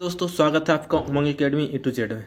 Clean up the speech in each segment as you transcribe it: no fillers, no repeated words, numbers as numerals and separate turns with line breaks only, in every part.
दोस्तों स्वागत है आपका उमंग एकेडमी ए टू जेड में।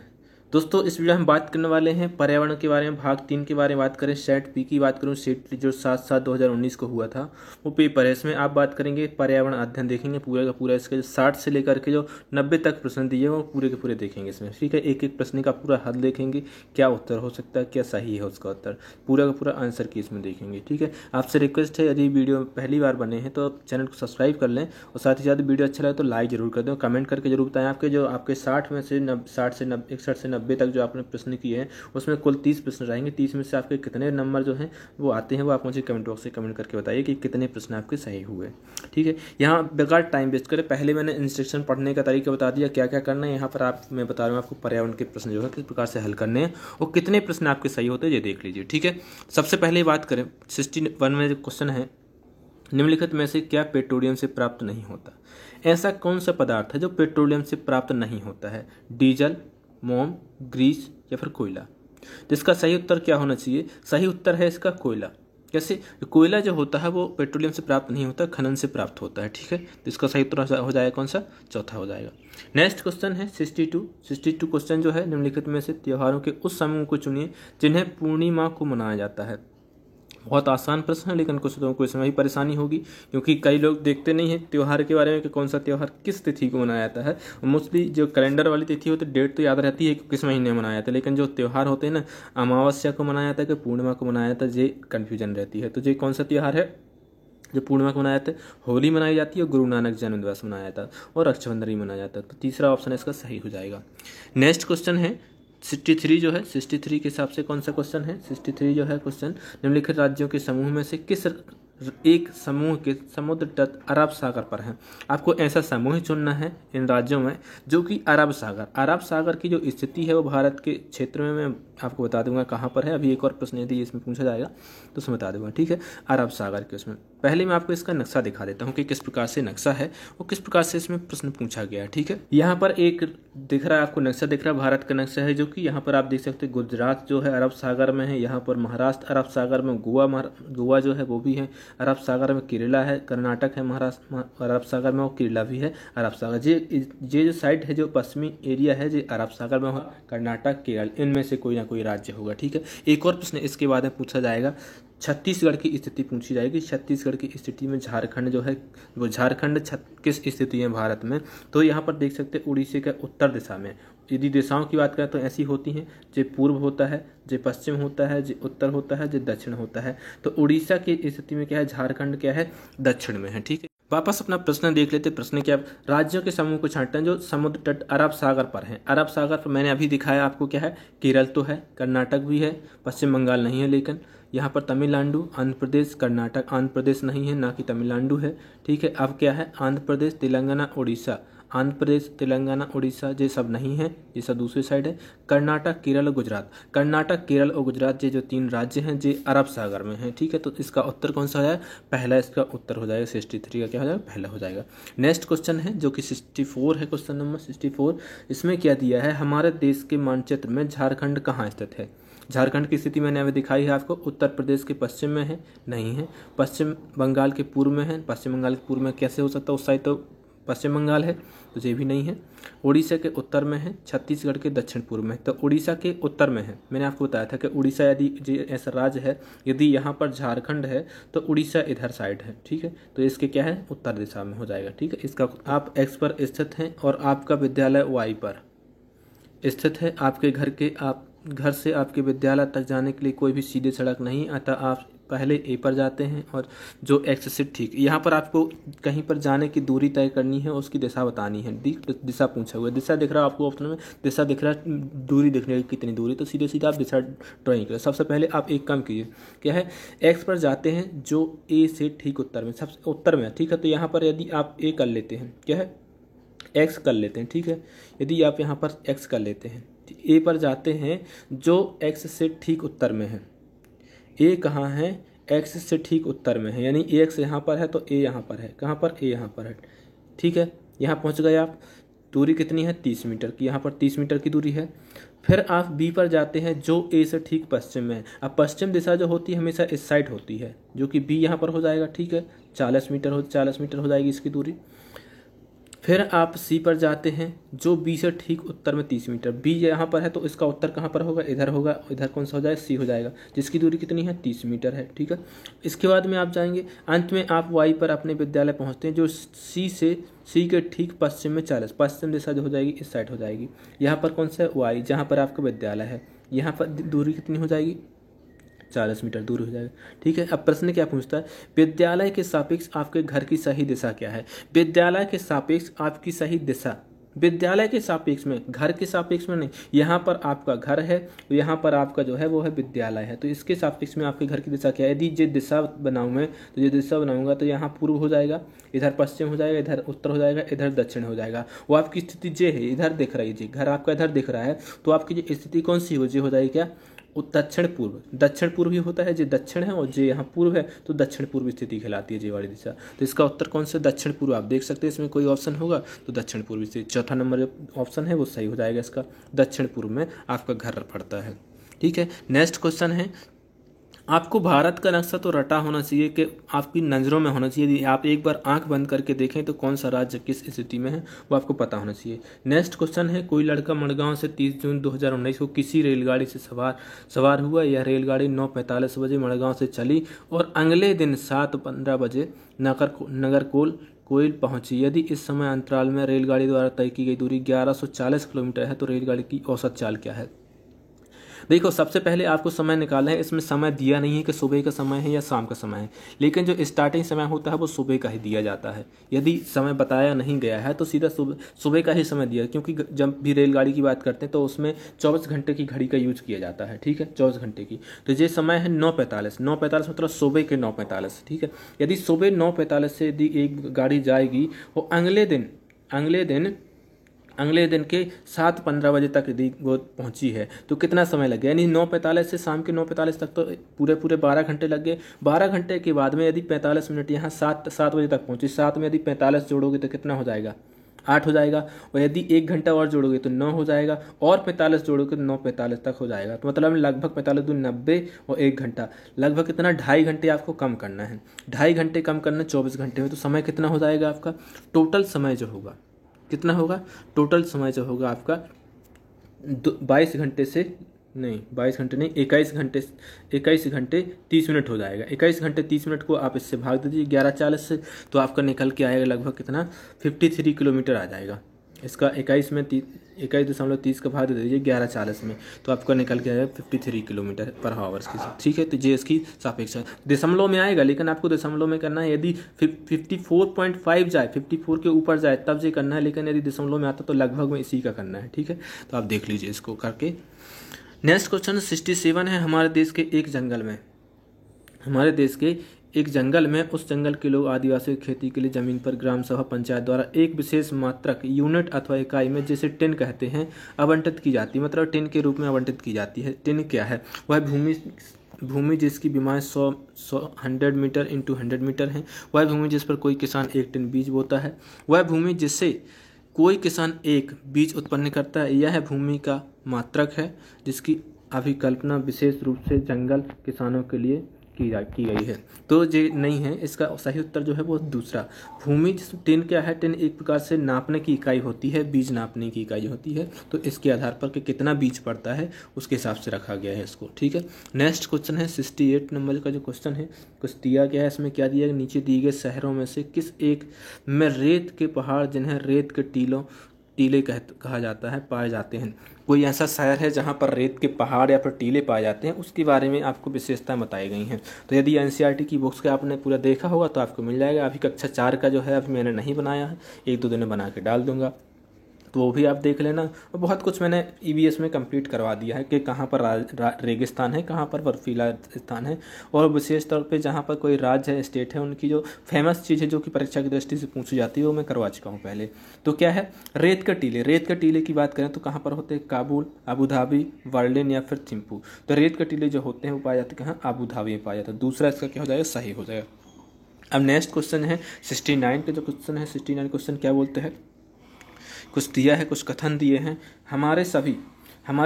दोस्तों इस वीडियो में हम बात करने वाले हैं पर्यावरण के बारे में। भाग 3 के बारे में बात करें। सेट पी की बात करूं, सेट जो 7/7/2019 को हुआ था वो पेपर है। इसमें आप बात करेंगे पर्यावरण अध्ययन, देखेंगे पूरा का पूरा। इसके जो 60 से लेकर के जो 90 तक प्रश्न दिए वो पूरे के पूरे देखेंगे इसमें, ठीक है। एक एक प्रश्न का पूरा हल देखेंगे, क्या उत्तर हो सकता है, क्या सही है उसका उत्तर, पूरा का पूरा आंसर की इसमें देखेंगे, ठीक है। आपसे रिक्वेस्ट है, यदि वीडियो पहली बार बने हैं तो चैनल को सब्सक्राइब कर लें और साथ ही साथ वीडियो अच्छा लगे तो लाइक जरूर कर दें। कमेंट करके जरूर बताएं आपके जो आपके 60 में से 60 से 90 61 से 90 तक जो आपने प्रश्न किए हैं उसमें कुल 30 प्रश्न रहेंगे। 30 में से आपके कितने नंबर जो हैं वो आते हैं वो आप मुझे कमेंट बॉक्स से कमेंट करके बताइए कि कितने प्रश्न आपके सही हुए, ठीक है। यहाँ बेकार टाइम वेस्ट करें, पहले मैंने इंस्ट्रक्शन पढ़ने का तरीका बता दिया, क्या क्या करना है। यहाँ पर मैं बता रहा हूँ आपको पर्यावरण के प्रश्न जो है किस प्रकार से हल करने हैं और कितने प्रश्न आपके सही होते हैं ये देख लीजिए, ठीक है। सबसे पहले बात करें 61 में जो क्वेश्चन है, निम्नलिखित में से क्या पेट्रोलियम से प्राप्त नहीं होता। ऐसा कौन सा पदार्थ है जो पेट्रोलियम से प्राप्त नहीं होता है? डीजल, मोम, ग्रीस या फिर कोयला। तो इसका सही उत्तर क्या होना चाहिए? सही उत्तर है इसका कोयला। कैसे? कोयला जो होता है वो पेट्रोलियम से प्राप्त नहीं होता, खनन से प्राप्त होता है, ठीक है। तो इसका सही उत्तर हो जाएगा कौन सा? चौथा हो जाएगा। नेक्स्ट क्वेश्चन है 62 क्वेश्चन जो है, निम्नलिखित में से त्योहारों के उस समूह को चुनिए जिन्हें पूर्णिमा को मनाया जाता है। बहुत आसान प्रश्न है, लेकिन कुछ लोगों को इसमें भी परेशानी होगी क्योंकि कई लोग देखते नहीं हैं त्योहार के बारे में कि कौन सा त्योहार किस तिथि को मनाया जाता है। मोस्टली जो कैलेंडर वाली तिथि होती है डेट तो याद रहती है कि किस महीने में मनाया जाता है, लेकिन जो त्यौहार होते हैं ना, अमावस्या को मनाया जाता है कि पूर्णिमा को मनाया जाता है, ये कन्फ्यूजन रहती है। तो ये कौन सा त्यौहार है जो पूर्णिमा को मनाया जाता है? होली मनाई जाती है, गुरु नानक जन्म दिवस मनाया जाता है और रक्षाबंधन भी मनाया जाता है। तो तीसरा ऑप्शन इसका सही हो जाएगा। नेक्स्ट क्वेश्चन है 63 जो है, 63 के हिसाब से कौन सा क्वेश्चन है? 63 जो है क्वेश्चन, निम्नलिखित राज्यों के समूह में से किस एक समूह के समुद्र तट अरब सागर पर है। आपको ऐसा समूह चुनना है इन राज्यों में जो कि अरब सागर की जो स्थिति है वो भारत के क्षेत्र में मैं आपको बता दूंगा कहाँ पर है। अभी एक और प्रश्न यदि इसमें पूछा जाएगा तो उसमें बता दूंगा, ठीक है। अरब सागर के उसमें पहले मैं आपको इसका नक्शा दिखा देता हूँ कि किस प्रकार से नक्शा है और किस प्रकार से इसमें प्रश्न पूछा गया है, ठीक है। यहाँ पर एक दिख रहा है आपको नक्शा, दिख रहा है भारत का नक्शा है, जो कि यहाँ पर आप देख सकते हैं गुजरात जो है अरब सागर में है, यहाँ पर महाराष्ट्र अरब सागर में, गोवा जो है वो भी है अरब सागर में, केरला है, कर्नाटक है महाराष्ट्र अरब सागर में और केरला भी है अरब सागर। ये जो साइड है, जो पश्चिमी एरिया है, जो अरब सागर में, कर्नाटक, केरल, इनमें से कोई ना कोई राज्य होगा, ठीक है। एक और प्रश्न इसके बाद में पूछा जाएगा, छत्तीसगढ़ की स्थिति पूछी जाएगी। छत्तीसगढ़ की स्थिति में झारखंड जो है वो झारखंड किस स्थिति है भारत में? तो यहाँ पर देख सकते हैं उड़ीसा के उत्तर दिशा में। यदि दिशाओं की बात करें तो ऐसी होती हैं, जो पूर्व होता है, जो पश्चिम होता है, जो उत्तर होता है, जो दक्षिण होता है। तो उड़ीसा की स्थिति में क्या है? झारखंड क्या है? दक्षिण में है, ठीक है। वापस अपना प्रश्न देख लेते। प्रश्न क्या? राज्यों के समूह को छांटते हैं जो समुद्र तट अरब सागर पर है। अरब सागर पर मैंने अभी दिखाया आपको क्या है, केरल तो है, कर्नाटक भी है, पश्चिम बंगाल नहीं है, लेकिन यहाँ पर तमिलनाडु, आंध्र प्रदेश, कर्नाटक, आंध्र प्रदेश नहीं है, ना कि तमिलनाडु है, ठीक है। अब क्या है? आंध्र प्रदेश, तेलंगाना, उड़ीसा। आंध्र प्रदेश, तेलंगाना, उड़ीसा ये सब नहीं है, ये सब दूसरी साइड है। कर्नाटक, केरल और गुजरात। कर्नाटक, केरल और गुजरात ये जो 3 राज्य हैं ये अरब सागर में हैं, ठीक है। तो इसका उत्तर कौन सा हो जाएगा? पहला इसका उत्तर हो जाएगा। 63 का क्या हो जाएगा? पहला हो जाएगा। नेक्स्ट क्वेश्चन है जो कि 64 है, क्वेश्चन नंबर 64। इसमें क्या दिया है? हमारे देश के मानचित्र में झारखंड कहाँ स्थित है? झारखंड की स्थिति मैंने अभी दिखाई है आपको। उत्तर प्रदेश के पश्चिम में है? नहीं है। पश्चिम बंगाल के पूर्व में है? पश्चिम बंगाल के पूर्व में कैसे हो सकता है? उस साइड तो पश्चिम बंगाल है, तो ये भी नहीं है। उड़ीसा के उत्तर में है, छत्तीसगढ़ के दक्षिण पूर्व में। तो उड़ीसा के उत्तर में है। मैंने आपको बताया था कि उड़ीसा यदि ऐसा राज्य है, यदि यहाँ पर झारखंड है तो उड़ीसा इधर साइड है, ठीक है। तो इसके क्या है? उत्तर दिशा में हो जाएगा, ठीक है। इसका आप एक्स पर स्थित हैं और आपका विद्यालय वाई पर स्थित है। आपके घर से आपके विद्यालय तक जाने के लिए कोई भी सीधी सड़क नहीं, अतः आप पहले ए पर जाते हैं और जो एक्स से ठीक यहाँ पर आपको कहीं पर जाने की दूरी तय करनी है, उसकी दिशा बतानी है। दिशा पूछा हुआ है, दिशा दिख रहा है आपको ऑप्शन में, दिशा दिख रहा है, दूरी दिख रही है कितनी दूरी, तो सीधे सीधे आप दिशा ड्राइंग करें। सबसे पहले आप एक काम कीजिए, क्या है? एक्स पर जाते हैं जो ए से ठीक उत्तर में, सबसे उत्तर में, ठीक है। तो यहाँ पर यदि आप ए कर लेते हैं, क्या है? एक्स कर लेते हैं, ठीक है। यदि आप यहाँ पर एक्स कर लेते हैं, ए पर जाते हैं जो एक्स से ठीक उत्तर में है। ए कहाँ है? एक्स से ठीक उत्तर में है, यानी एक्स यहाँ पर है तो ए यहाँ पर है। कहाँ पर? ए यहाँ पर है, ठीक है। यहाँ पहुँच गए आप। दूरी कितनी है? 30 मीटर की। यहाँ पर 30 मीटर की दूरी है। फिर आप बी पर जाते हैं जो ए से ठीक पश्चिम में है। अब पश्चिम दिशा जो होती है हमेशा इस साइड होती है, जो कि बी यहाँ पर हो जाएगा, ठीक है। 40 मीटर हो जाएगी इसकी दूरी। फिर आप सी पर जाते हैं जो बी से ठीक उत्तर में 30 मीटर। बी यहाँ पर है तो इसका उत्तर कहाँ पर होगा, इधर होगा। इधर कौन सा हो जाएगा, सी हो जाएगा, जिसकी दूरी कितनी है, 30 मीटर है। ठीक है, इसके बाद में आप जाएंगे, अंत में आप वाई पर अपने विद्यालय पहुँचते हैं जो सी के ठीक पश्चिम में 40, पश्चिम दिशा जो हो जाएगी इस साइड हो जाएगी। यहाँ पर कौन सा है, वाई, जहाँ पर आपका विद्यालय है। यहाँ पर दूरी कितनी हो जाएगी, 40 मीटर दूर हो जाएगा। ठीक है, अब प्रश्न क्या पूछता है, विद्यालय के सापेक्ष आपके घर की सही दिशा क्या है। विद्यालय के सापेक्ष आपकी सही दिशा, विद्यालय के सापेक्ष में, घर के सापेक्ष में नहीं। यहाँ पर आपका घर है तो यहाँ पर आपका जो है वो है विद्यालय है, तो इसके सापेक्ष में आपके घर की दिशा क्या है। यदि ये दिशा बनाऊँ मैं, तो ये दिशा बनाऊंगा तो यहाँ पूर्व हो जाएगा, इधर पश्चिम हो जाएगा, इधर उत्तर हो जाएगा, इधर दक्षिण हो जाएगा। वो आपकी स्थिति जे है, इधर दिख रही है जी, घर आपका इधर दिख रहा है, तो आपकी जो स्थिति कौन सी हो, जे हो जाएगी क्या, दक्षिण पूर्व। दक्षिण पूर्व ही होता है, जो दक्षिण है और जो यहाँ पूर्व है तो दक्षिण पूर्व स्थिति कहलाती है जे वाली दिशा। तो इसका उत्तर कौन सा, दक्षिण पूर्व। आप देख सकते हैं इसमें कोई ऑप्शन होगा तो दक्षिण पूर्व स्थिति, चौथा नंबर जो ऑप्शन है वो सही हो जाएगा इसका, दक्षिण पूर्व में आपका घर पड़ता है। ठीक है, नेक्स्ट क्वेश्चन है, आपको भारत का नक्शा तो रटा होना चाहिए कि आपकी नज़रों में होना चाहिए। यदि आप एक बार आंख बंद करके देखें तो कौन सा राज्य किस स्थिति में है वो आपको पता होना चाहिए। नेक्स्ट क्वेश्चन है, कोई लड़का मड़गांव से 30 जून 2019 को किसी रेलगाड़ी से सवार हुआ। यह रेलगाड़ी 9:45 बजे मड़गांव से चली और अगले दिन 7:15 बजे नागरकोइल पहुंची। यदि इस समय अंतराल में रेलगाड़ी द्वारा तय की गई दूरी 1140 किलोमीटर है तो रेलगाड़ी की औसत चाल क्या है। देखो, सबसे पहले आपको समय निकालना है। इसमें समय दिया नहीं है कि सुबह का समय है या शाम का समय है, लेकिन जो स्टार्टिंग समय होता है वो सुबह का ही दिया जाता है। यदि समय बताया नहीं गया है तो सीधा सुबह का ही समय दिया, क्योंकि जब भी रेलगाड़ी की बात करते हैं तो उसमें 24 घंटे की घड़ी का यूज किया जाता है। ठीक है, 24 घंटे की। तो ये समय है 9:45, 9:45 मतलब सुबह के 9:45। ठीक है, यदि सुबह 9:45 से यदि एक गाड़ी जाएगी वो अगले दिन के 7:15 बजे तक यदि वो पहुंची है तो कितना समय लग गया, यानी 9:45 से शाम के 9:45 तक तो पूरे 12 घंटे लग गए। 12 घंटे के बाद में यदि 45 मिनट यहाँ 7 बजे तक पहुंची, 7 में यदि 45 जोड़ोगे तो कितना हो जाएगा, 8 हो जाएगा। और यदि 1 घंटा और जोड़ोगे तो 9 हो जाएगा, और 45 जोड़ोगे तो 9:45 तक हो जाएगा। तो मतलब लगभग 45 दूनी 90 और 1 घंटा, लगभग कितना, 2.5 घंटे आपको कम करना है। 2.5 घंटे कम करना 24 घंटे में, तो समय कितना हो जाएगा आपका, टोटल समय जो होगा कितना होगा, टोटल समय जो होगा आपका 22 घंटे से नहीं, 22 घंटे नहीं, 21 घंटे 30 मिनट हो जाएगा। 21 घंटे 30 मिनट को आप इससे भाग दीजिए 11:40 से, तो आपका निकल के आएगा लगभग कितना, 53 किलोमीटर आ जाएगा। इसका 21.30 का भाग दे दीजिए 11:40 में, तो आपका निकल के आएगा 53 किलोमीटर पर आवर्स की। ठीक है, तो ये इसकी सापेक्ष है, दशमलव में आएगा, लेकिन आपको दशमलव में करना है। यदि 54.5 जाए, 54 के ऊपर जाए तब ये करना है, लेकिन यदि दशमलव में आता तो लगभग में इसी का करना है। ठीक है, तो आप देख लीजिए इसको करके। नेक्स्ट क्वेश्चन 67 है, हमारे देश के एक जंगल में उस जंगल के लोग आदिवासी खेती के लिए जमीन पर ग्राम सभा पंचायत द्वारा एक विशेष मात्रक यूनिट अथवा इकाई में, जिसे टिन कहते हैं, आवंटित की जाती है। मतलब टिन के रूप में आवंटित की जाती है। टिन क्या है, वह भूमि जिसकी बीमाएं 100 मीटर इंटू 100 मीटर है। वह भूमि जिस पर कोई किसान 1 टन बीज बोता है। वह भूमि जिससे कोई किसान 1 बीज उत्पन्न करता है। यह भूमि का मात्रक है जिसकी अभिकल्पना विशेष रूप से जंगल किसानों के लिए की गई है। तो ये नहीं है, इसका सही उत्तर जो है वो दूसरा। भूमि टिन क्या है, टिन एक प्रकार से नापने की इकाई होती है, बीज नापने की इकाई होती है। तो इसके आधार पर कि कितना बीज पड़ता है उसके हिसाब से रखा गया है इसको। ठीक है, नेक्स्ट क्वेश्चन है 68 नंबर का जो क्वेश्चन है, कुछ दिया गया है। इसमें क्या दिया गया, नीचे दिए गए शहरों में से किस एक में रेत के पहाड़, जिन्हें रेत के टीले कहा जाता है, पाए जाते हैं। कोई ऐसा शहर है जहाँ पर रेत के पहाड़ या फिर टीले पाए जाते हैं, उसके बारे में आपको विशेषता बताई गई हैं। तो यदि एनसीईआरटी की बुक्स का आपने पूरा देखा होगा तो आपको मिल जाएगा। अभी कक्षा 4 का जो है अभी मैंने नहीं बनाया है, 1-2 दिन में बना के डाल दूंगा, तो वो भी आप देख लेना। और बहुत कुछ मैंने ईवीएस में कंप्लीट करवा दिया है कि कहाँ पर रेगिस्तान है, कहाँ पर बर्फीला स्थान है, और विशेष तौर पे जहाँ पर कोई राज्य है, स्टेट है, उनकी जो फेमस चीज़ है जो कि परीक्षा की दृष्टि से पूछी जाती है वो मैं करवा चुका हूँ पहले। तो क्या है, रेत का टीले की बात करें तो कहाँ पर होते हैं, काबुल, अबू धाबी, बर्लिन या फिर थिम्पू। तो रेत के टीले जो होते हैं वो पाए जाते हैं कहाँ, अबू धाबी में पाया जाता है। दूसरा इसका क्या हो जाएगा, सही हो जाएगा। अब नेक्स्ट क्वेश्चन है 69 का जो क्वेश्चन है, 69 क्वेश्चन क्या बोलते हैं, कुछ दिया है, कुछ कथन दिए हैं। हमारे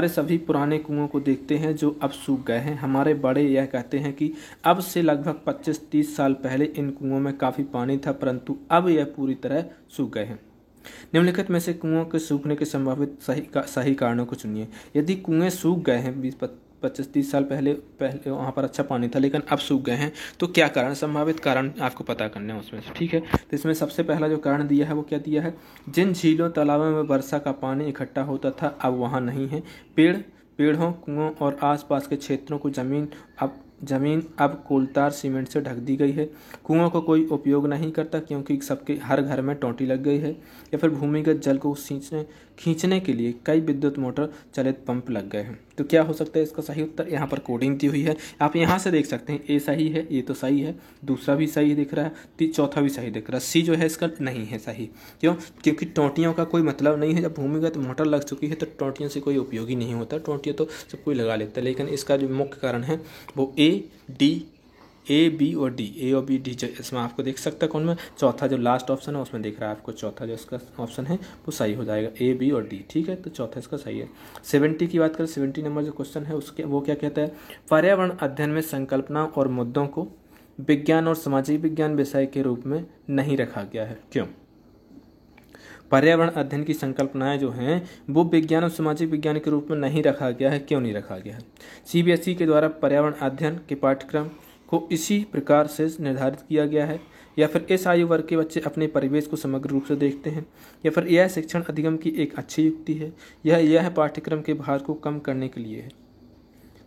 सभी पुराने कुओं को देखते हैं जो अब सूख गए हैं। हमारे बड़े यह कहते हैं कि अब से लगभग 25-30 साल पहले इन कुओं में काफ़ी पानी था, परंतु अब यह पूरी तरह सूख गए हैं। निम्नलिखित में से कुओं के सूखने के संभावित सही कारणों को चुनिए। यदि कुएं सूख गए हैं 20-25-30 साल पहले वहाँ पर अच्छा पानी था लेकिन अब सूख गए हैं, तो क्या कारण, संभावित कारण आपको पता करना है उसमें से, ठीक है। तो इसमें सबसे पहला जो कारण दिया है वो क्या दिया है, जिन झीलों तालाबों में वर्षा का पानी इकट्ठा होता था अब वहाँ नहीं है। पेड़ों, कुओं और आसपास के क्षेत्रों को जमीन अब कोलतार सीमेंट से ढक दी गई है। कुओं को कोई उपयोग नहीं करता क्योंकि सबके हर घर में टोंटी लग गई है। या फिर भूमिगत जल को खींचने के लिए कई विद्युत मोटर चलित पंप लग गए हैं। तो क्या हो सकता है इसका सही उत्तर, यहाँ पर कोडिंग दी हुई है, आप यहाँ से देख सकते हैं। ए सही है, ये तो सही है, दूसरा भी सही दिख रहा है, चौथा भी सही दिख रहा है। सी जो है इसका नहीं है सही। क्यों? क्योंकि टोंटियों का कोई मतलब नहीं है। जब भूमिगत मोटर लग चुकी है तो टोंटियों से कोई उपयोग ही नहीं होता। टोंटियाँ तो सब कोई लगा लेता है, लेकिन इसका जो मुख्य कारण है वो ए बी और डी जो इसमें आपको देख सकता है कौन में, चौथा जो लास्ट ऑप्शन है उसमें दिख रहा है आपको, चौथा जो इसका ऑप्शन है वो सही हो जाएगा, ए बी और डी, ठीक है। तो चौथा इसका सही है। 70 की बात करें, 70 नंबर जो क्वेश्चन है उसके वो क्या कहता है, पर्यावरण अध्ययन में संकल्पना और मुद्दों को विज्ञान और सामाजिक विज्ञान विषय के रूप में नहीं रखा गया है, क्यों? पर्यावरण अध्ययन की संकल्पनाएं जो हैं वो विज्ञान और सामाजिक विज्ञान के रूप में नहीं रखा गया है, क्यों नहीं रखा गया है? सीबीएसई के द्वारा पर्यावरण अध्ययन के पाठ्यक्रम को इसी प्रकार से निर्धारित किया गया है, या फिर इस आयु वर्ग के बच्चे अपने परिवेश को समग्र रूप से देखते हैं, या फिर यह शिक्षण अधिगम की एक अच्छी युक्ति है, यह पाठ्यक्रम के भार को कम करने के लिए है।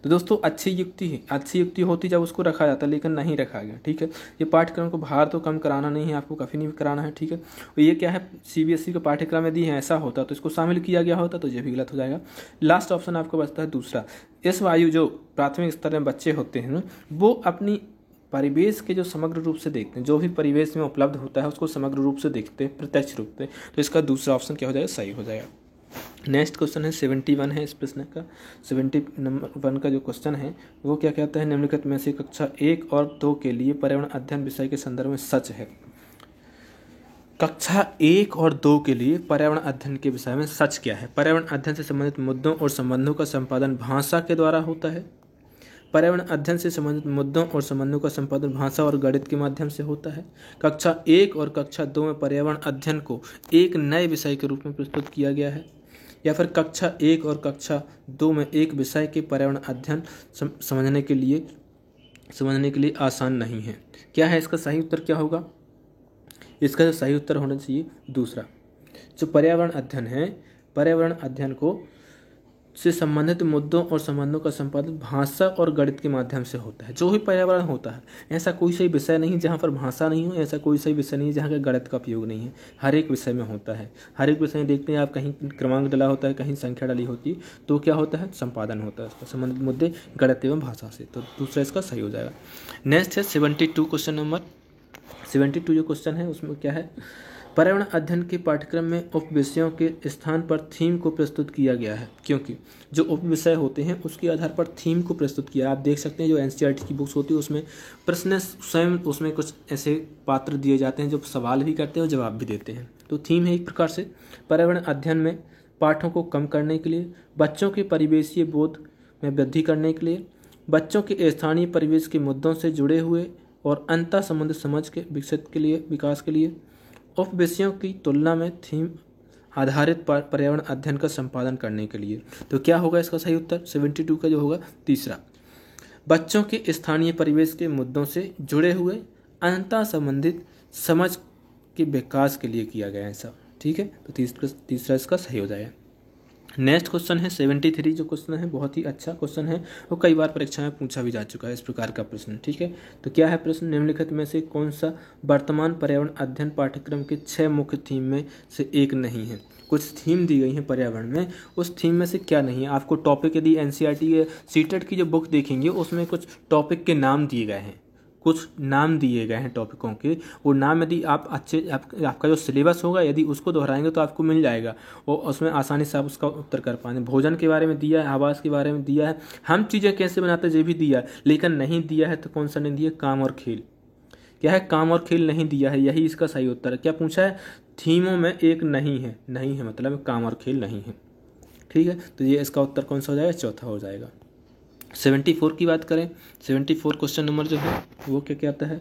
तो दोस्तों अच्छी युक्ति होती जब उसको रखा जाता, लेकिन नहीं रखा गया, ठीक है। ये पाठ्यक्रम को भार तो कम कराना नहीं है, आपको काफ़ी नहीं कराना है, ठीक है। और ये क्या है, सीबीएसई का पाठ्यक्रम यदि ऐसा होता तो इसको शामिल किया गया होता तो ये भी गलत हो जाएगा। लास्ट ऑप्शन आपको बचता है दूसरा। इस वायु जो प्राथमिक स्तर में बच्चे होते हैं वो अपनी परिवेश के जो समग्र रूप से देखते हैं, जो भी परिवेश में उपलब्ध होता है उसको समग्र रूप से देखते हैं, प्रत्यक्ष रूप से। तो इसका दूसरा ऑप्शन क्या हो जाएगा, सही हो जाएगा। नेक्स्ट क्वेश्चन है 71 है इस प्रश्न का। 71 का जो क्वेश्चन है वो क्या कहता है, निम्नलिखित में से कक्षा 1 और 2 के लिए पर्यावरण अध्ययन विषय के संदर्भ में सच है। कक्षा 1 और 2 के लिए पर्यावरण अध्ययन के विषय में सच क्या है? पर्यावरण अध्ययन से संबंधित मुद्दों और संबंधों का संपादन भाषा के द्वारा होता है। पर्यावरण अध्ययन से संबंधित मुद्दों और संबंधों का संपादन भाषा और गणित के माध्यम से होता है। कक्षा 1 और कक्षा 2 में पर्यावरण अध्ययन को एक नए विषय के रूप में प्रस्तुत किया गया है, या फिर कक्षा 1 और कक्षा 2 में एक विषय के पर्यावरण अध्ययन समझने के लिए आसान नहीं है। क्या है इसका सही उत्तर, क्या होगा? इसका जो सही उत्तर होना चाहिए दूसरा। जो पर्यावरण अध्ययन है, पर्यावरण अध्ययन को से संबंधित मुद्दों और संबंधों का संपादन भाषा और गणित के माध्यम से होता है। जो भी पर्यावरण होता है, ऐसा कोई सही विषय नहीं जहाँ पर भाषा नहीं हो, ऐसा कोई सही विषय नहीं जहाँ का गणित का उपयोग नहीं है। हर एक विषय में होता है। हर एक विषय में देखते हैं आप, कहीं क्रमांक डला होता है, कहीं संख्या डली होती है, तो क्या होता है, संपादन होता है उसका संबंधित मुद्दे गणित एवं भाषा से। तो दूसरा इसका सही हो जाएगा। नेक्स्ट है 72 क्वेश्चन नंबर 72 जो क्वेश्चन है उसमें क्या है, पर्यावरण अध्ययन के पाठ्यक्रम में उप विषयों के स्थान पर थीम को प्रस्तुत किया गया है, क्योंकि जो उप विषय होते हैं उसके आधार पर थीम को प्रस्तुत किया। आप देख सकते हैं जो एनसीईआरटी की बुक्स होती है उसमें प्रश्न स्वयं उसमें कुछ ऐसे पात्र दिए जाते हैं जो सवाल भी करते हैं और जवाब भी देते हैं। तो थीम है एक प्रकार से पर्यावरण अध्ययन में पाठों को कम करने के लिए, बच्चों के परिवेशीय बोध में वृद्धि करने के लिए, बच्चों के स्थानीय परिवेश के मुद्दों से जुड़े हुए और अंतर संबंधित समझ के विकास के लिए, उप विषयों की तुलना में थीम आधारित पर्यावरण अध्ययन का संपादन करने के लिए। तो क्या होगा इसका सही उत्तर, 72 का जो होगा तीसरा, बच्चों के स्थानीय परिवेश के मुद्दों से जुड़े हुए अंतर संबंधित समझ के विकास के लिए किया गया है सब, ठीक है। तो तीसरा इसका सही हो जाएगा। नेक्स्ट क्वेश्चन है 73 जो क्वेश्चन है बहुत ही अच्छा क्वेश्चन है, वो कई बार परीक्षा में पूछा भी जा चुका है इस प्रकार का प्रश्न, ठीक है। तो क्या है प्रश्न, निम्नलिखित में से कौन सा वर्तमान पर्यावरण अध्ययन पाठ्यक्रम के 6 मुख्य थीम में से एक नहीं है? कुछ थीम दी गई हैं पर्यावरण में, उस थीम में से क्या नहीं है? आपको टॉपिक यदि एनसीईआरटी या सीटेट की जो बुक देखेंगे उसमें कुछ टॉपिक के नाम दिए गए हैं, कुछ नाम दिए गए हैं टॉपिकों के। वो नाम यदि आप आपका जो सिलेबस होगा यदि उसको दोहराएंगे तो आपको मिल जाएगा और उसमें आसानी से आप उसका उत्तर कर पाएंगे। भोजन के बारे में दिया है, आवास के बारे में दिया है, हम चीज़ें कैसे बनाते हैं ये भी दिया है, लेकिन नहीं दिया है तो कौन सा नहीं दिया, काम और खेल। क्या है, काम और खेल नहीं दिया है, यही इसका सही उत्तर है। क्या पूछा है, थीमों में एक नहीं है, नहीं है मतलब काम और खेल नहीं है, ठीक है। तो ये इसका उत्तर कौन सा हो जाएगा, चौथा हो जाएगा। 74 की बात करें, 74 क्वेश्चन नंबर जो है वो क्या कहता है,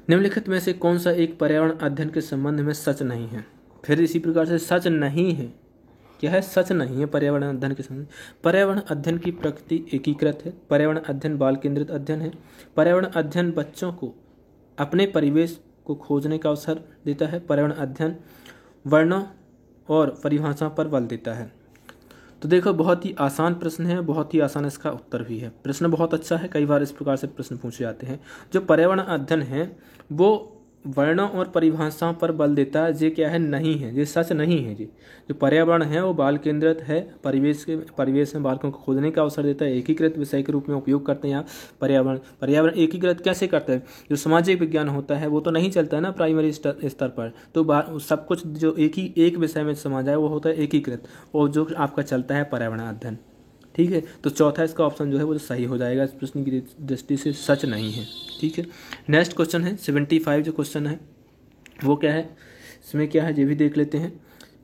निम्नलिखित में से कौन सा एक पर्यावरण अध्ययन के संबंध में सच नहीं है? फिर इसी प्रकार से सच नहीं है, क्या है, सच नहीं है पर्यावरण अध्ययन के समय। पर्यावरण अध्ययन की प्रकृति एकीकृत है। पर्यावरण अध्ययन बाल केंद्रित अध्ययन है। पर्यावरण अध्ययन बच्चों को अपने परिवेश को खोजने का अवसर देता है। पर्यावरण अध्ययन वर्णों और परिभाषा पर बल देता है। तो देखो बहुत ही आसान प्रश्न है, बहुत ही आसान इसका उत्तर भी है। प्रश्न बहुत अच्छा है, कई बार इस प्रकार से प्रश्न पूछे जाते हैं। जो पर्यावरण अध्ययन है वो वर्णों और परिभाषाओं पर बल देता है, ये क्या है, नहीं है, ये सच नहीं है। जी जो पर्यावरण है वो बाल केंद्रित है, परिवेश में बालकों को खोजने का अवसर देता है, एकीकृत विषय के रूप में उपयोग करते हैं। यहाँ पर्यावरण एकीकृत कैसे करते हैं, जो सामाजिक विज्ञान होता है वो तो नहीं चलता है ना प्राइमरी स्तर पर, तो सब कुछ जो एक विषय में समा जाए वो होता है एकीकृत, और जो आपका चलता है पर्यावरण अध्ययन। ठीक है, तो चौथा इसका ऑप्शन जो है वो सही हो जाएगा, इस प्रश्न की दृष्टि से सच नहीं है। ठीक है, नेक्स्ट क्वेश्चन है 75 जो क्वेश्चन है वो क्या है, इसमें क्या है ये भी देख लेते हैं।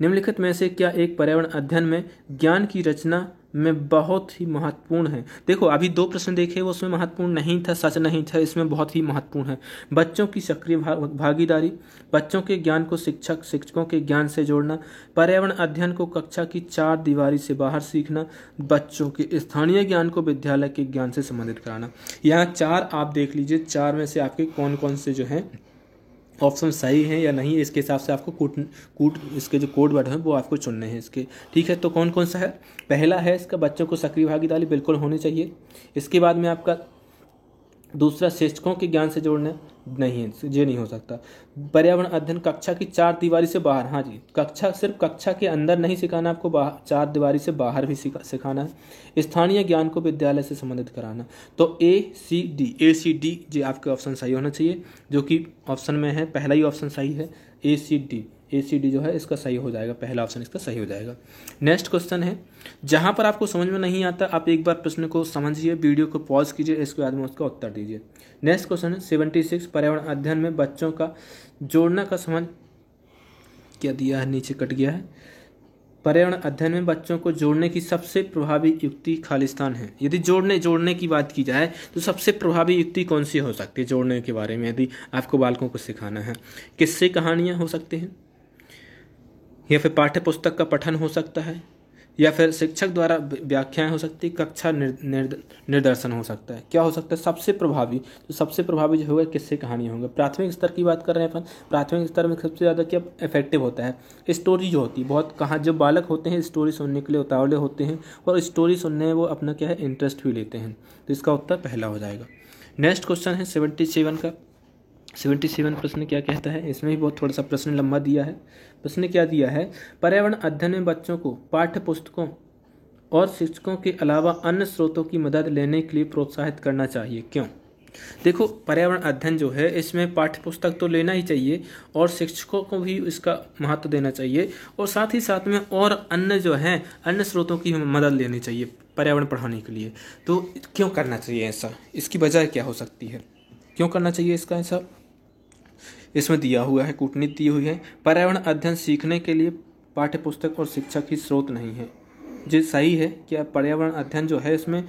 निम्नलिखित में से क्या एक पर्यावरण अध्ययन में ज्ञान की रचना में बहुत ही महत्वपूर्ण है। देखो अभी 2 प्रश्न देखे वो उसमें महत्वपूर्ण नहीं था, सच नहीं था, इसमें बहुत ही महत्वपूर्ण है। बच्चों की सक्रिय भागीदारी, बच्चों के ज्ञान को शिक्षकों के ज्ञान से जोड़ना, पर्यावरण अध्ययन को कक्षा की 4 दीवारी से बाहर सीखना, बच्चों के स्थानीय ज्ञान को विद्यालय के ज्ञान से संबंधित कराना। यहाँ 4 आप देख लीजिए, 4 में से आपके कौन कौन से जो हैं ऑप्शन सही है या नहीं, इसके हिसाब से आपको इसके जो कोड वर्ड हैं वो आपको चुनने हैं इसके। ठीक है, तो कौन कौन सा है, पहला है इसका बच्चों को सक्रिय भागीदारी बिल्कुल होनी चाहिए। इसके बाद में आपका दूसरा शिक्षकों के ज्ञान से जोड़ना नहीं है, ये नहीं हो सकता। पर्यावरण अध्ययन कक्षा की 4 दीवारी से बाहर, हाँ जी, सिर्फ कक्षा के अंदर नहीं सिखाना, आपको 4 दीवारी से बाहर भी सिखाना है। स्थानीय ज्ञान को विद्यालय से संबंधित कराना। तो ACD जी आपके ऑप्शन सही होना चाहिए, जो कि ऑप्शन में है, पहला ही ऑप्शन सही है, ACD जो है इसका सही हो जाएगा, पहला ऑप्शन इसका सही हो जाएगा। नेक्स्ट क्वेश्चन है, जहां पर आपको समझ में नहीं आता आप एक बार प्रश्न को समझिए, वीडियो को पॉज कीजिए, इसके बाद में उसका उत्तर दीजिए। नेक्स्ट क्वेश्चन है 76, पर्यावरण अध्ययन में बच्चों का जोड़ना का समझ क्या दिया है, नीचे कट गया है। पर्यावरण अध्ययन में बच्चों को जोड़ने की सबसे प्रभावी युक्ति खालिस्तान है। यदि जोड़ने की बात की जाए तो सबसे प्रभावी युक्ति कौन सी हो सकती है जोड़ने के बारे में, यदि आपको बालकों को सिखाना है? किस्से कहानियाँ हो सकते हैं, या फिर पाठ्य पुस्तक का पठन हो सकता है, या फिर शिक्षक द्वारा व्याख्याएं हो सकती है, कक्षा निर्देशन हो सकता है। क्या हो सकता है सबसे प्रभावी? तो सबसे प्रभावी जो होगा किससे कहानियाँ होंगे। प्राथमिक स्तर की बात कर रहे हैं अपन, प्राथमिक स्तर में सबसे ज़्यादा क्या इफेक्टिव होता है, स्टोरी जो होती है। बहुत कहाँ जब बालक होते हैं स्टोरी सुनने के लिए उतावले होते हैं, और स्टोरी सुनने में वो अपना क्या है इंटरेस्ट भी लेते हैं, तो इसका उत्तर पहला हो जाएगा। नेक्स्ट क्वेश्चन है 77 प्रश्न क्या कहता है, इसमें भी बहुत थोड़ा सा प्रश्न लंबा दिया है। प्रश्न क्या दिया है, पर्यावरण अध्ययन में बच्चों को पाठ्य पुस्तकों और शिक्षकों के अलावा अन्य स्रोतों की मदद लेने के लिए प्रोत्साहित करना चाहिए, क्यों? देखो पर्यावरण अध्ययन जो है इसमें पाठ्य पुस्तक तो लेना ही चाहिए, और शिक्षकों को भी इसका महत्व देना चाहिए, और साथ ही साथ में और अन्य जो हैं अन्य स्रोतों की मदद लेनी चाहिए पर्यावरण पढ़ाने के लिए। तो क्यों करना चाहिए ऐसा, इसकी वजह क्या हो सकती है, क्यों करना चाहिए इसका ऐसा? इसमें दिया हुआ है, कूटनीति दी हुई है, पर्यावरण अध्ययन सीखने के लिए पाठ्य पुस्तक और शिक्षक ही स्रोत नहीं है। जो सही है कि पर्यावरण अध्ययन जो है इसमें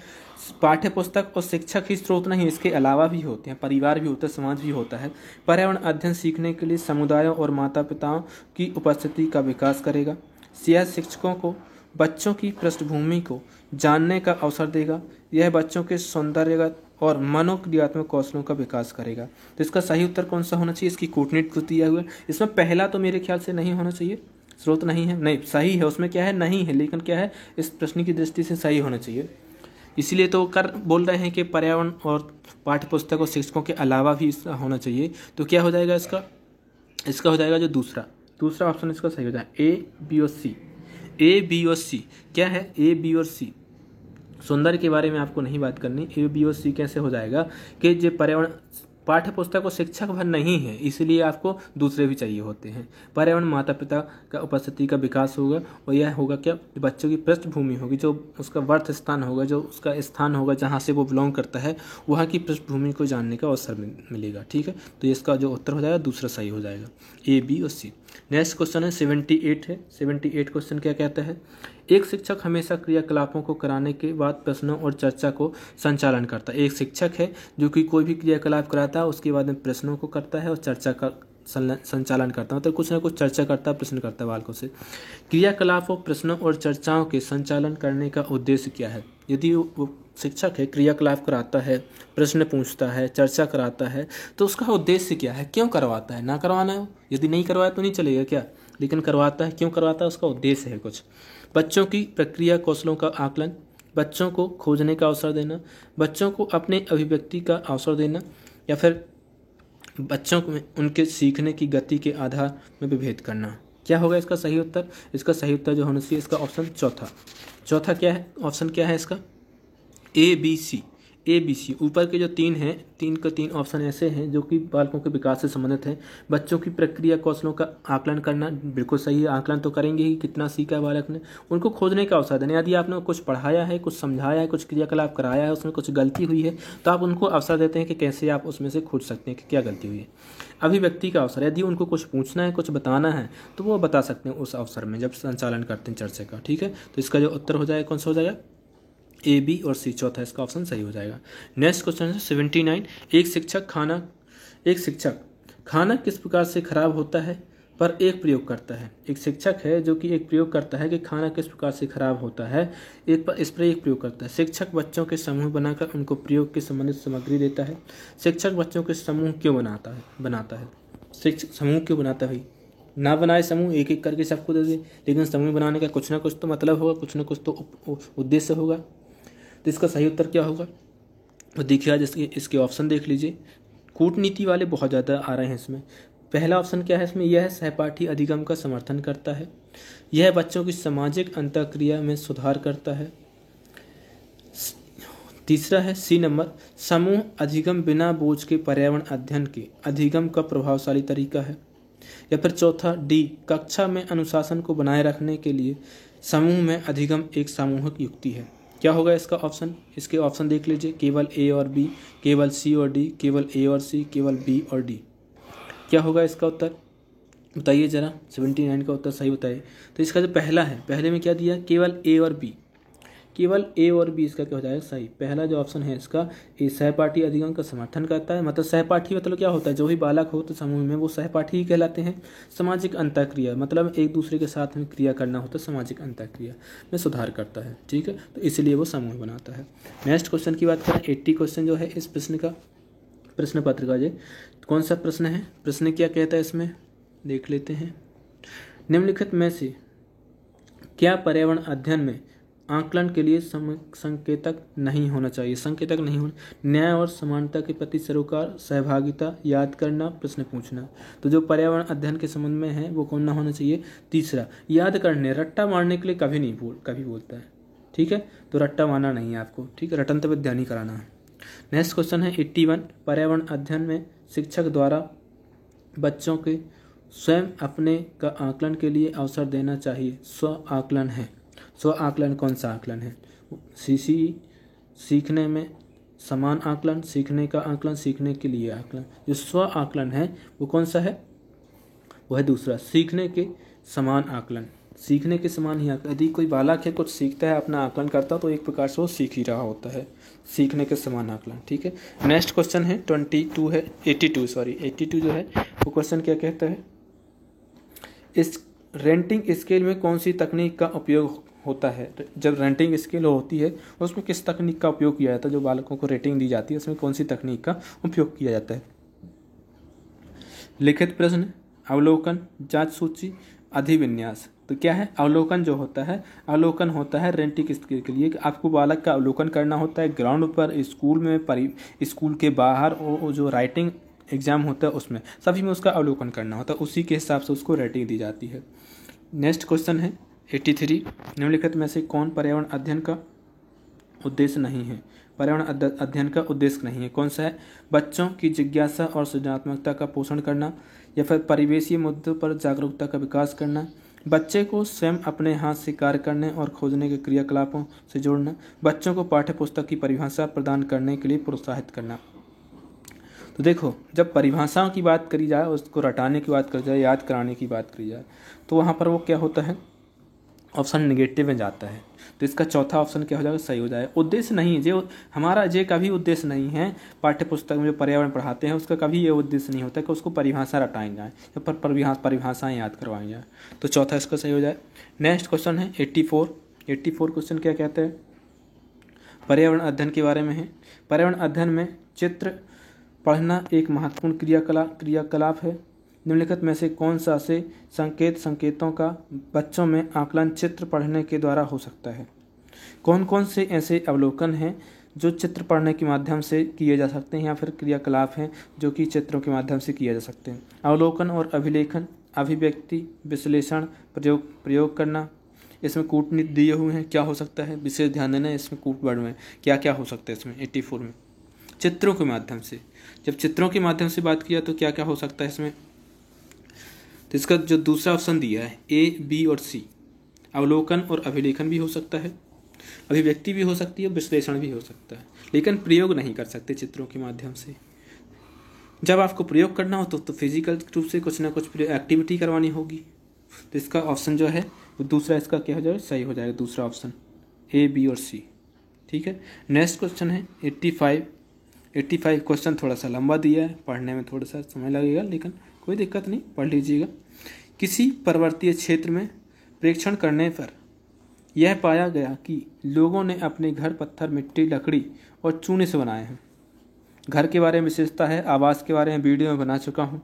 पाठ्य पुस्तक और शिक्षक ही स्रोत नहीं, इसके अलावा भी होते हैं, परिवार भी होता है, समाज भी होता है। पर्यावरण अध्ययन सीखने के लिए समुदायों और माता पिताओं की उपस्थिति का विकास करेगा। यह शिक्षकों को बच्चों की पृष्ठभूमि को जानने का अवसर देगा। यह बच्चों के सौंदर्यगत और मनोक्रियात्मक कौशलों का विकास करेगा। तो इसका सही उत्तर कौन सा होना चाहिए? इसकी कूटनीति को दिया हुआ है, इसमें पहला तो मेरे ख्याल से नहीं होना चाहिए, स्रोत नहीं है, नहीं सही है, उसमें क्या है नहीं है, लेकिन क्या है इस प्रश्न की दृष्टि से सही होना चाहिए। इसीलिए तो बोल रहे हैं कि पर्यावरण और पाठ्य पुस्तक और शिक्षकों के अलावा भी इसका होना चाहिए। तो क्या हो जाएगा इसका हो जाएगा जो दूसरा ऑप्शन इसका सही हो जाएगा, A, B और C। क्या है A, B और C? सौंदर्य के बारे में आपको नहीं बात करनी। A, B और C कैसे हो जाएगा कि जो पर्यावरण पाठ्य पुस्तक और शिक्षक भर नहीं है, इसलिए आपको दूसरे भी चाहिए होते हैं। पर्यावरण माता पिता का उपस्थिति का विकास होगा, और यह होगा क्या, बच्चों की पृष्ठभूमि होगी, जो उसका वर्त स्थान होगा, जो उसका स्थान होगा जहाँ से वो बिलोंग करता है, वहाँ की पृष्ठभूमि को जानने का अवसर मिलेगा। ठीक है, तो इसका जो उत्तर हो जाएगा दूसरा सही हो जाएगा, A, B और C। नेक्स्ट क्वेश्चन है 78 है। 78 क्वेश्चन क्या कहता है, एक शिक्षक हमेशा क्रियाकलापों को कराने के बाद प्रश्नों और चर्चा को संचालन करता है। एक शिक्षक है जो कि कोई भी क्रियाकलाप कराता है, उसके बाद में प्रश्नों को करता है और चर्चा का संचालन करता है, मतलब कुछ ना कुछ चर्चा करता है, प्रश्न करता है बालकों से। क्रियाकलापों, प्रश्नों और चर्चाओं के संचालन करने का उद्देश्य क्या है? यदि वो शिक्षक है, क्रियाकलाप कराता है, प्रश्न पूछता है, चर्चा कराता है, तो उसका उद्देश्य क्या है? क्यों करवाता है? ना करवाना है, यदि नहीं करवाया तो नहीं चलेगा क्या? लेकिन करवाता है, क्यों करवाता है? उसका उद्देश्य है कुछ। बच्चों की प्रक्रिया कौशलों का आकलन, बच्चों को खोजने का अवसर देना, बच्चों को अपने अभिव्यक्ति का अवसर देना, या फिर बच्चों को उनके सीखने की गति के आधार में विभेद करना। क्या होगा इसका सही उत्तर? इसका सही उत्तर जो होना चाहिए इसका ऑप्शन चौथा क्या है? ऑप्शन क्या है इसका? A B C. ऊपर के जो तीन ऑप्शन ऐसे हैं जो कि बालकों के विकास से संबंधित हैं। बच्चों की प्रक्रिया कौशलों का आकलन करना, बिल्कुल सही है, आकलन तो करेंगे ही, कितना सीखा है बालक ने। उनको खोजने का अवसर देना, यदि आपने कुछ पढ़ाया है, कुछ समझाया है, कुछ क्रियाकलाप कराया है, उसमें कुछ गलती हुई है तो आप उनको अवसर देते हैं कि कैसे आप उसमें से खोज सकते हैं कि क्या गलती हुई है। अभिव्यक्ति का अवसर, यदि उनको कुछ पूछना है, कुछ बताना है तो वो बता सकते हैं उस अवसर में जब संचालन करते हैं चर्चा का। ठीक है, तो इसका जो उत्तर हो जाएगा कौन सा हो जाएगा? ए, बी और सी, चौथा इसका ऑप्शन सही हो जाएगा। नेक्स्ट क्वेश्चन है 79। एक शिक्षक खाना किस प्रकार से खराब होता है पर एक प्रयोग करता है? एक शिक्षक है जो कि एक प्रयोग करता है कि खाना किस प्रकार से खराब होता है, इस पर एक प्रयोग करता है। शिक्षक बच्चों के समूह बनाकर उनको प्रयोग के संबंधित सामग्री देता है। शिक्षक बच्चों के समूह क्यों बनाता है? शिक्षक समूह क्यों बनाता है भाई? ना बनाए समूह, एक एक करके सबको दे दे, लेकिन समूह बनाने का कुछ ना कुछ तो मतलब होगा, कुछ ना कुछ तो उद्देश्य होगा। तो इसका सही उत्तर क्या होगा? तो देखिए आज इसके ऑप्शन देख लीजिए। कूटनीति वाले बहुत ज़्यादा आ रहे हैं इसमें। पहला ऑप्शन क्या है इसमें? यह सहपाठी अधिगम का समर्थन करता है। यह बच्चों की सामाजिक अंतःक्रिया में सुधार करता है। तीसरा है सी नंबर, समूह अधिगम बिना बोझ के पर्यावरण अध्ययन के अधिगम का प्रभावशाली तरीका है। या फिर चौथा डी, कक्षा में अनुशासन को बनाए रखने के लिए समूह में अधिगम एक सामूहिक युक्ति है। क्या होगा इसका ऑप्शन? इसके ऑप्शन देख लीजिए, केवल ए और बी, केवल सी और डी, केवल ए और सी, केवल बी और डी। क्या होगा इसका उत्तर? बताइए जरा, 79 का उत्तर सही बताइए। तो इसका जो पहला है, पहले में क्या दिया? केवल ए और बी, केवल ए और बी, इसका क्या हो जाएगा सही? पहला जो ऑप्शन है इसका, ए सहपाठी अधिगम का समर्थन करता है। मतलब सहपाठी मतलब क्या होता है? जो भी बालक हो तो समूह में वो सहपाठी ही कहलाते हैं। सामाजिक अंतःक्रिया मतलब एक दूसरे के साथ में क्रिया करना होता है, सामाजिक अंतःक्रिया में सुधार करता है। ठीक है, तो इसलिए वो समूह बनाता है। नेक्स्ट क्वेश्चन की बात करें, 80 क्वेश्चन जो है इस प्रश्न का, प्रश्न पत्र का ये कौन सा प्रश्न है? प्रश्न क्या कहता है इसमें देख लेते हैं। निम्नलिखित में से क्या पर्यावरण अध्ययन में आकलन के लिए संकेतक नहीं होना चाहिए? संकेतक नहीं होना। न्याय और समानता के प्रति सरोकार, सहभागिता, याद करना, प्रश्न पूछना। तो जो पर्यावरण अध्ययन के संबंध में है वो कौन ना होना चाहिए? तीसरा, याद करने, रट्टा मारने के लिए कभी बोलता है। ठीक है, तो रट्टा मारना नहीं है आपको। ठीक है, रटंत विद्या नहीं कराना है। नेक्स्ट क्वेश्चन है 81। पर्यावरण अध्ययन में शिक्षक द्वारा बच्चों के स्वयं अपने का आकलन के लिए अवसर देना चाहिए। स्व आकलन है। स्व आकलन कौन सा आकलन है? सीखने में समान आकलन, सीखने का आकलन, सीखने के लिए आकलन। जो स्व आकलन है वो कौन सा है? वो है दूसरा, सीखने के समान आकलन। सीखने के समान ही आकलन, यदि कोई बालक है कुछ सीखता है, अपना आकलन करता है तो एक प्रकार से वो सीख ही रहा होता है। सीखने के समान आकलन। ठीक है, नेक्स्ट क्वेश्चन है 82 जो है वो क्वेश्चन क्या कहता है? इस रेंटिंग स्केल में कौन सी तकनीक का उपयोग होता है? जब रेंटिंग स्केल होती है उसमें किस तकनीक का उपयोग किया जाता है? जो बालकों को रेटिंग दी जाती है उसमें कौन सी तकनीक का उपयोग किया जाता है? लिखित प्रश्न, अवलोकन, जांच सूची, अधिविन्यास। तो क्या है? अवलोकन जो होता है, अवलोकन होता है रेंटिंग स्केल के लिए। आपको बालक का अवलोकन करना होता है ग्राउंड पर, स्कूल में, स्कूल के बाहर, और जो राइटिंग एग्जाम होता है उसमें, सभी में उसका अवलोकन करना होता है। उसी के हिसाब से उसको रेटिंग दी जाती है। नेक्स्ट क्वेश्चन है 83। निम्नलिखित में से कौन पर्यावरण अध्ययन का उद्देश्य नहीं है? पर्यावरण अध्ययन का उद्देश्य नहीं है, कौन सा है? बच्चों की जिज्ञासा और सृजनात्मकता का पोषण करना, या फिर परिवेशीय मुद्दों पर जागरूकता का विकास करना, बच्चे को स्वयं अपने हाथ से कार्य करने और खोजने के क्रियाकलापों से जोड़ना, बच्चों को पाठ्य पुस्तक की परिभाषा प्रदान करने के लिए प्रोत्साहित करना। तो देखो, जब परिभाषाओं की बात करी जाए, उसको रटाने की बात करी जाए, याद कराने की बात करी जाए, तो वहाँ पर वो क्या होता है? ऑप्शन नेगेटिव में जाता है। तो इसका चौथा ऑप्शन क्या हो जाएगा, सही हो जाएगा। उद्देश्य नहीं है जो हमारा, ये कभी उद्देश्य नहीं है पाठ्य पुस्तक में जो पर्यावरण पढ़ाते हैं उसका कभी ये उद्देश्य नहीं होता कि उसको परिभाषा रटाई जाए या परिभाषाएं याद करवाई जाए। तो चौथा इसका सही हो जाए। नेक्स्ट क्वेश्चन है 84 क्वेश्चन क्या कहते हैं, पर्यावरण अध्ययन के बारे में है। पर्यावरण अध्ययन में चित्र पढ़ना एक महत्वपूर्ण क्रियाकलाप है। निम्नलिखित में से कौन सा से संकेतों का बच्चों में आकलन चित्र पढ़ने के द्वारा हो सकता है। कौन कौन से ऐसे अवलोकन हैं जो चित्र पढ़ने के माध्यम से किए जा सकते हैं या फिर क्रियाकलाप हैं जो कि चित्रों के माध्यम से किए जा सकते हैं। अवलोकन और अभिलेखन, अभिव्यक्ति, विश्लेषण, प्रयोग करना। इसमें कूटनीति दिए हुए हैं, क्या हो सकता है, विशेष ध्यान देना। इसमें कूट वर्ड में क्या क्या हो सकता है इसमें 84 में, चित्रों के माध्यम से। जब चित्रों के माध्यम से बात किया तो क्या क्या हो सकता है इसमें, तो इसका जो दूसरा ऑप्शन दिया है ए, बी और सी, अवलोकन और अभिलेखन भी हो सकता है, अभिव्यक्ति भी हो सकती है, विश्लेषण भी हो सकता है, लेकिन प्रयोग नहीं कर सकते चित्रों के माध्यम से। जब आपको प्रयोग करना हो तो फिजिकल रूप से कुछ ना कुछ एक्टिविटी करवानी होगी। तो इसका ऑप्शन जो है वो दूसरा इसका क्या हो जाएगा, सही हो जाएगा दूसरा ऑप्शन ए, बी और सी। ठीक है। नेक्स्ट क्वेश्चन है 85 क्वेश्चन थोड़ा सा लंबा दिया है, पढ़ने में थोड़ा सा समय लगेगा लेकिन कोई दिक्कत नहीं, पढ़ लीजिएगा। किसी पर्वतीय क्षेत्र में प्रेक्षण करने पर यह पाया गया कि लोगों ने अपने घर पत्थर, मिट्टी, लकड़ी और चूने से बनाए हैं। घर के बारे में विशेषता है, आवास के बारे में वीडियो में बना चुका हूँ।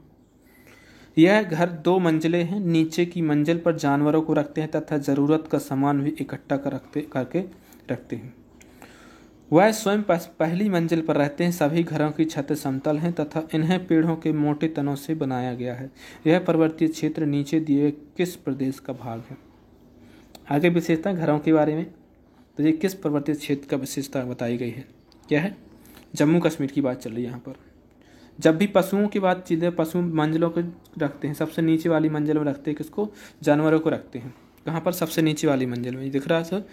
यह घर 2 मंजिले हैं। नीचे की मंजिल पर जानवरों को रखते हैं तथा ज़रूरत का सामान भी इकट्ठा करके रखते हैं। वह स्वयं पहली मंजिल पर रहते हैं। सभी घरों की छतें समतल हैं तथा इन्हें पेड़ों के मोटे तनों से बनाया गया है। यह पर्वतीय क्षेत्र नीचे दिए किस प्रदेश का भाग है। आगे विशेषता घरों के बारे में, तो ये किस पर्वतीय क्षेत्र का विशेषता बताई गई है, क्या है, जम्मू कश्मीर की बात चल रही है यहाँ पर। जब भी पशुओं की बात चीज़ें, पशु मंजिलों को रखते हैं, सबसे नीचे वाली मंजिल में रखते हैं किसको, जानवरों को रखते हैं। कहाँ पर, सबसे नीचे वाली मंजिल में, ये दिख रहा है सर,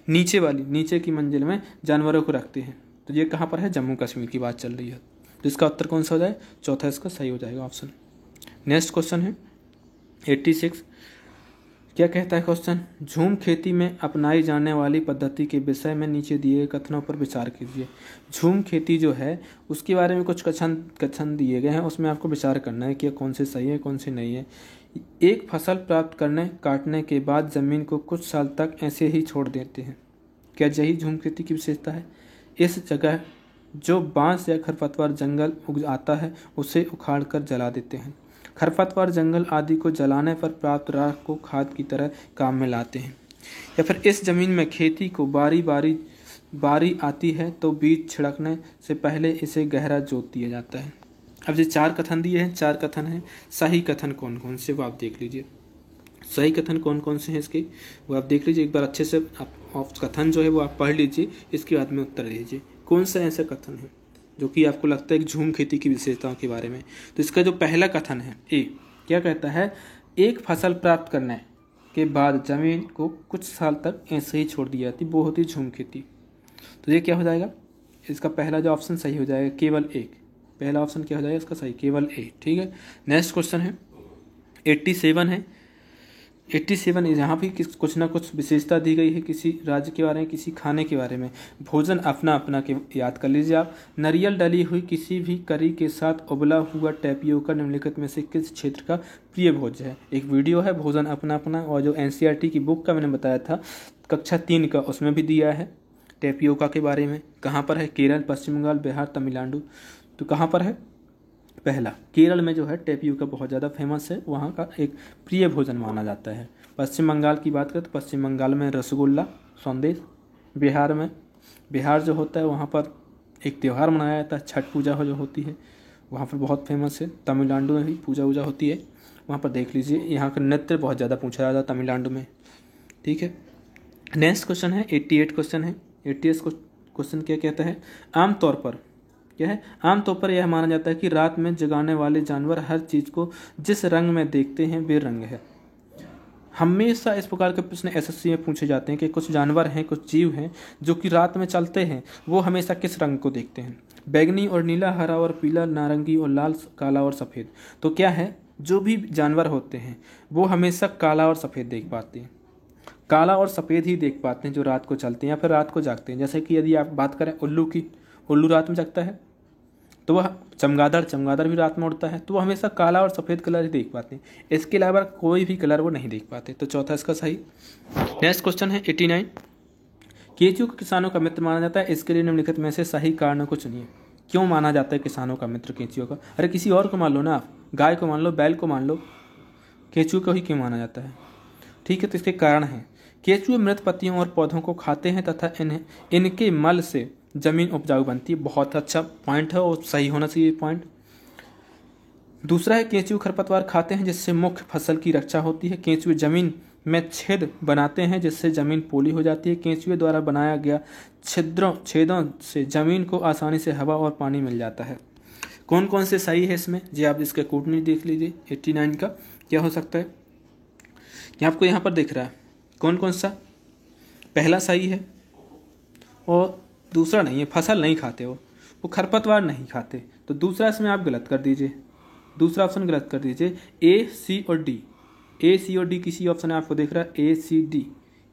नीचे की मंजिल में जानवरों को रखते हैं। तो ये कहाँ पर है, जम्मू कश्मीर की बात चल रही है। तो इसका उत्तर कौन सा हो जाए, चौथा इसका सही हो जाएगा ऑप्शन। नेक्स्ट क्वेश्चन है 86, क्या कहता है क्वेश्चन, झूम खेती में अपनाई जाने वाली पद्धति के विषय में नीचे दिए कथनों पर विचार कीजिए। झूम खेती जो है उसके बारे में कुछ कथन दिए गए हैं, उसमें आपको विचार करना है कि कौन से सही है कौन से नहीं है। एक फसल प्राप्त काटने के बाद जमीन को कुछ साल तक ऐसे ही छोड़ देते हैं। क्या यही झूम खेती की विशेषता है। इस जगह जो बांस या खरपतवार जंगल उग आता है उसे उखाड़ कर जला देते हैं। खरपतवार जंगल आदि को जलाने पर प्राप्त राख को खाद की तरह काम में लाते हैं। या फिर इस जमीन में खेती को बारी आती है तो बीज छिड़कने से पहले इसे गहरा जोत दिया जाता है। अब ये 4 कथन दिए हैं, 4 कथन हैं। सही कथन कौन कौन से वो आप देख लीजिए, सही कथन कौन कौन से हैं इसके वो आप देख लीजिए एक बार अच्छे से। आप कथन जो है वो आप पढ़ लीजिए, इसके बाद में उत्तर दीजिए कौन सा ऐसा कथन है जो कि आपको लगता है कि झूम खेती की विशेषताओं के बारे में। तो इसका जो पहला कथन है ए, क्या कहता है, एक फसल प्राप्त करने के बाद जमीन को कुछ साल तक ऐसे ही छोड़ दी जाती, वो होती झूम खेती। तो ये क्या हो जाएगा, इसका पहला जो ऑप्शन सही हो जाएगा, केवल एक, पहला ऑप्शन क्या हो जाएगा इसका सही, केवल ए। ठीक है। नेक्स्ट क्वेश्चन है 87 है। 87 यहाँ भी कुछ ना कुछ विशेषता दी गई है, किसी राज्य के बारे में, किसी खाने के बारे में। भोजन अपना अपना के याद कर लीजिए आप। नारियल डली हुई किसी भी करी के साथ उबला हुआ टैपियोका निम्नलिखित में से किस क्षेत्र का प्रिय भोज्य है। एक वीडियो है भोजन अपना अपना, और जो NCERT की बुक का मैंने बताया था कक्षा 3 का, उसमें भी दिया है टैपियोका के बारे में। कहाँ पर है, केरल, पश्चिम बंगाल, बिहार, तमिलनाडु। तो कहाँ पर है, पहला केरल में जो है टैपियोका बहुत ज़्यादा फेमस है, वहाँ का एक प्रिय भोजन माना जाता है। पश्चिम बंगाल की बात करें तो पश्चिम बंगाल में रसगुल्ला, संदेश। बिहार जो होता है वहाँ पर एक त्यौहार मनाया जाता है, छठ पूजा जो होती है वहाँ पर बहुत फेमस है। तमिलनाडु में भी पूजा वूजा होती है, वहाँ पर देख लीजिए। यहाँ का नृत्य बहुत ज़्यादा पूछा जाता है तमिलनाडु में। ठीक है। नेक्स्ट क्वेश्चन है 88 क्वेश्चन है। 88 क्वेश्चन क्या कहता है, आमतौर पर क्या है, आमतौर पर यह माना जाता है कि रात में जगाने वाले जानवर हर चीज़ को जिस रंग में देखते हैं वे रंग है। हमेशा इस प्रकार के प्रश्न SSC में पूछे जाते हैं कि कुछ जानवर हैं, कुछ जीव हैं जो कि रात में चलते हैं, वो हमेशा किस रंग को देखते हैं। बैगनी और नीला, हरा और पीला, नारंगी और लाल, काला और सफ़ेद। तो क्या है, जो भी जानवर होते हैं वो हमेशा काला और सफ़ेद देख पाते हैं। काला और सफ़ेद ही देख पाते हैं जो रात को चलते हैं या फिर रात को जागते हैं। जैसे कि यदि आप बात करें उल्लू की, उल्लू रात में जगता है, तो वह चमगादड़ भी रात में उड़ता है, तो वो हमेशा काला और सफ़ेद कलर ही देख पाते हैं, इसके अलावा कोई भी कलर वो नहीं देख पाते। तो चौथा इसका सही। नेक्स्ट क्वेश्चन है 89, केंचुआ को किसानों का मित्र माना जाता है, इसके लिए निम्नलिखित में से सही कारणों को चुनिए। क्यों माना जाता है किसानों का मित्र केंचुआ का? अरे किसी और को मान लो ना, आप गाय को मान लो, बैल को मान लो, केंचुआ को ही क्यों माना जाता है? ठीक है, तो इसके कारण हैं, केंचुए मृत पत्तियों और पौधों को खाते हैं तथा इनके मल से जमीन उपजाऊ बनती है। बहुत अच्छा पॉइंट है और सही होना चाहिए पॉइंट। दूसरा है, केंचुए खरपतवार खाते हैं जिससे मुख्य फसल की रक्षा होती है। केंचुए जमीन में छेद बनाते हैं जिससे जमीन पोली हो जाती है। केंचुए द्वारा बनाया गया छेदों से जमीन को आसानी से हवा और पानी मिल जाता है। कौन कौन से सही है इसमें जी? आप इसका कूटनीति देख लीजिए 89 का क्या हो सकता है। ये आपको यहाँ पर दिख रहा है कौन कौन सा। पहला सही है और दूसरा नहीं है, फसल नहीं खाते वो खरपतवार नहीं खाते। तो दूसरा इसमें आप गलत कर दीजिए, दूसरा ऑप्शन गलत कर दीजिए। ए सी और डी, ए सी और डी किसी ऑप्शन आपको दिख रहा है, ए सी डी,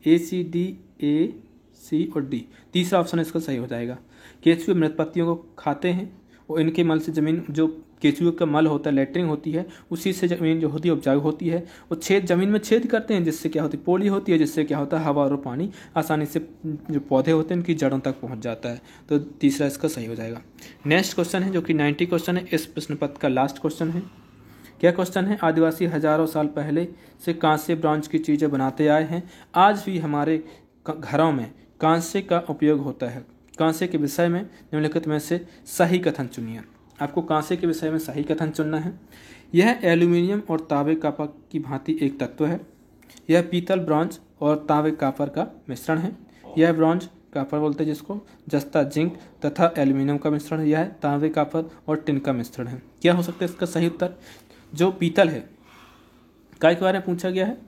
ए सी डी, ए सी और डी, तीसरा ऑप्शन इसका सही हो जाएगा। केंचुए मृत पत्तियों को खाते हैं और इनके मल से जमीन, जो केंचुए का मल होता है, लेटरिन होती है, उसी से जमीन जो होती है उपजाऊ होती है। वो जमीन में छेद करते हैं जिससे क्या होती है, पोली होती है, जिससे क्या होता है, हवा और पानी आसानी से जो पौधे होते हैं उनकी जड़ों तक पहुंच जाता है। तो तीसरा इसका सही हो जाएगा। नेक्स्ट क्वेश्चन है जो कि 90 क्वेश्चन है, इस प्रश्न पत्र का लास्ट क्वेश्चन है। क्या क्वेश्चन है? आदिवासी हजारों साल पहले से कांसे ब्रॉन्ज की चीज़ें बनाते आए हैं, आज भी हमारे घरों में कांसे का उपयोग होता है। कांसे के विषय में निम्नलिखित में से सही कथन चुनिए। आपको कांसे के विषय में सही कथन चुनना है। यह एल्यूमिनियम और तांबे कॉपर की भांति एक तत्व है। यह पीतल, ब्रॉन्ज और तांबे कॉपर का मिश्रण है। यह ब्रॉन्ज कॉपर बोलते हैं जिसको, जस्ता जिंक तथा एल्यूमिनियम का मिश्रण है। यह तांबे कॉपर और टिन का मिश्रण है। क्या हो सकता है इसका सही उत्तर? जो पीतल है, काय के बारे में पूछा गया है,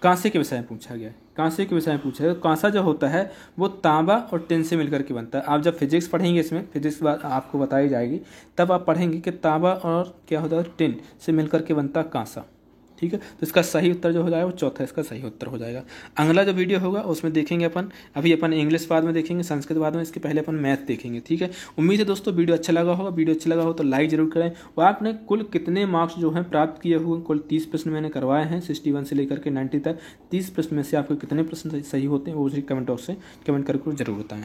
कांसे के विषय में पूछा गया है, कांसे के विषय में पूछा है। कांसा जो होता है वो तांबा और टिन से मिलकर के बनता है। आप जब फिजिक्स पढ़ेंगे, इसमें फिजिक्स आपको बताई जाएगी, तब आप पढ़ेंगे कि तांबा और क्या होता है, टिन से मिलकर के बनता है कांसा। ठीक है, तो इसका सही उत्तर जो हो जाएगा वो चौथा इसका सही उत्तर हो जाएगा। अगला जो वीडियो होगा उसमें देखेंगे अपन, अभी अपन इंग्लिश बाद में देखेंगे, संस्कृत बाद में, इसके पहले अपन मैथ देखेंगे। ठीक है, उम्मीद है दोस्तों वीडियो अच्छा लगा होगा। वीडियो अच्छा लगा हो तो लाइक जरूर करें। और आपने कुल कितने मार्क्स जो हैं प्राप्त किए हुए, कुल 30 प्रश्न मैंने करवाए हैं 61 से लेकर के 90 तक। 30 प्रश्न में से आपको कितने प्रश्न सही होते हैं वो कमेंट बॉक्स से कमेंट करके जरूर बताएं।